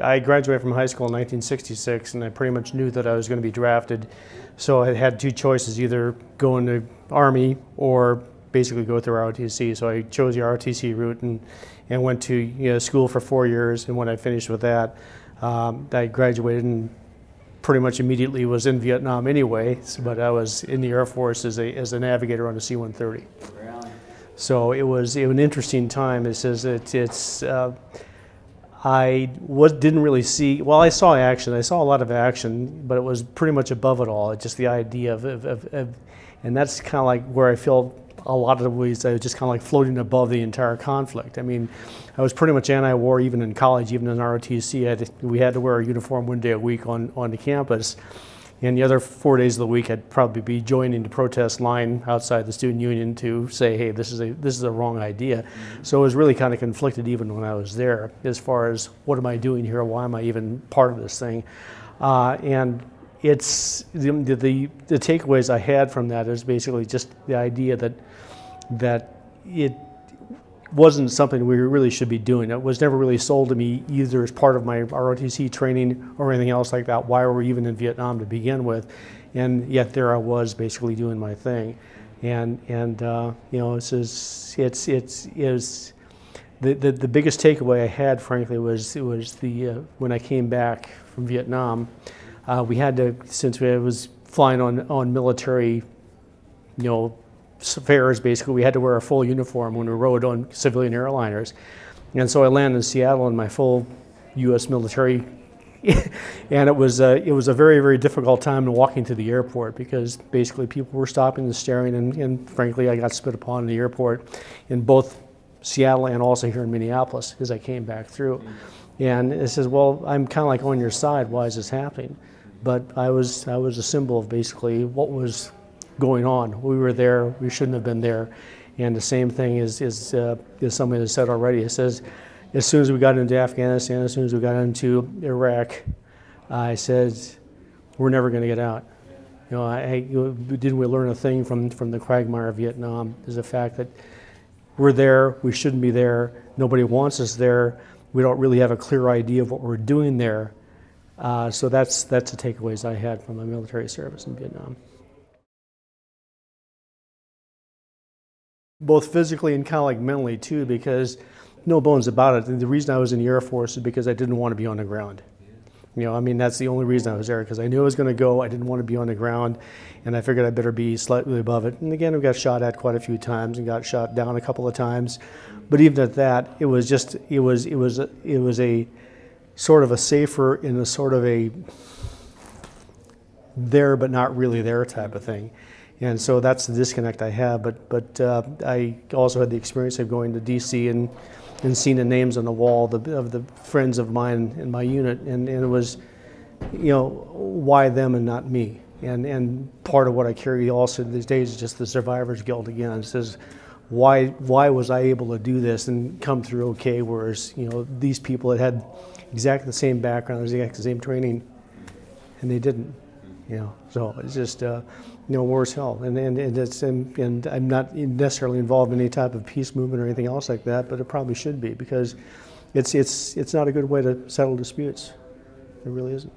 I graduated from high school in 1966, and I pretty much knew that I was going to be drafted. So I had two choices: either go in the Army or basically go through ROTC. So I chose the ROTC route and went to school for 4 years. And when I finished with that, I graduated and pretty much immediately was in Vietnam anyway. But I was in the Air Force as a navigator on a C-130. Really? So it was an interesting time. Didn't really see, well, I saw action. I saw a lot of action, but it was pretty much above it all. It's just the idea of and that's kind of like where I felt a lot of the ways I was just kind of like floating above the entire conflict. I mean, I was pretty much anti-war even in college, even in ROTC. We had to wear a uniform 1 day a week on the campus. And the other 4 days of the week, I'd probably be joining the protest line outside the student union to say, hey, this is a wrong idea. Mm-hmm. So it was really kind of conflicted even when I was there, as far as what am I doing here? Why am I even part of this thing? And it's the takeaways I had from that is basically just the idea that it wasn't something we really should be doing. It was never really sold to me either as part of my ROTC training or anything else like that. Why were we even in Vietnam to begin with? And yet there I was basically doing my thing. And it's the biggest takeaway I had, frankly, was when I came back from Vietnam, we had to, since I was flying on military, affairs, basically, we had to wear a full uniform when we rode on civilian airliners. And so I landed in Seattle in my full U.S. military, and it was a very, very difficult time walking to the airport because basically people were stopping and staring, and frankly, I got spit upon in the airport in both Seattle and also here in Minneapolis as I came back through. And it says, well, I'm kind of like on your side, why is this happening? But I was a symbol of basically what was going on. We were there, we shouldn't have been there. And the same thing is somebody has said already. It says, as soon as we got into Afghanistan, as soon as we got into Iraq, I said, we're never going to get out. Didn't we learn a thing from the quagmire of Vietnam? Is the fact that we're there, we shouldn't be there, nobody wants us there, we don't really have a clear idea of what we're doing there. So that's the takeaways I had from my military service in Vietnam. Both physically and kind of like mentally too, because no bones about it. And the reason I was in the Air Force is because I didn't want to be on the ground. That's the only reason I was there, because I knew I was going to go. I didn't want to be on the ground, and I figured I better be slightly above it. And again, we got shot at quite a few times and got shot down a couple of times. But even at that, it was a sort of a safer and a sort of a there but not really there type of thing. And so that's the disconnect I have. But I also had the experience of going to D.C. and seeing the names on the wall of the friends of mine in my unit, and it was, why them and not me? And part of what I carry also these days is just the survivor's guilt again. It says, why was I able to do this and come through okay, whereas these people that had exactly the same background, exactly the same training, and they didn't. So it's just worse hell, and I'm not necessarily involved in any type of peace movement or anything else like that, but it probably should be, because it's not a good way to settle disputes. It really isn't.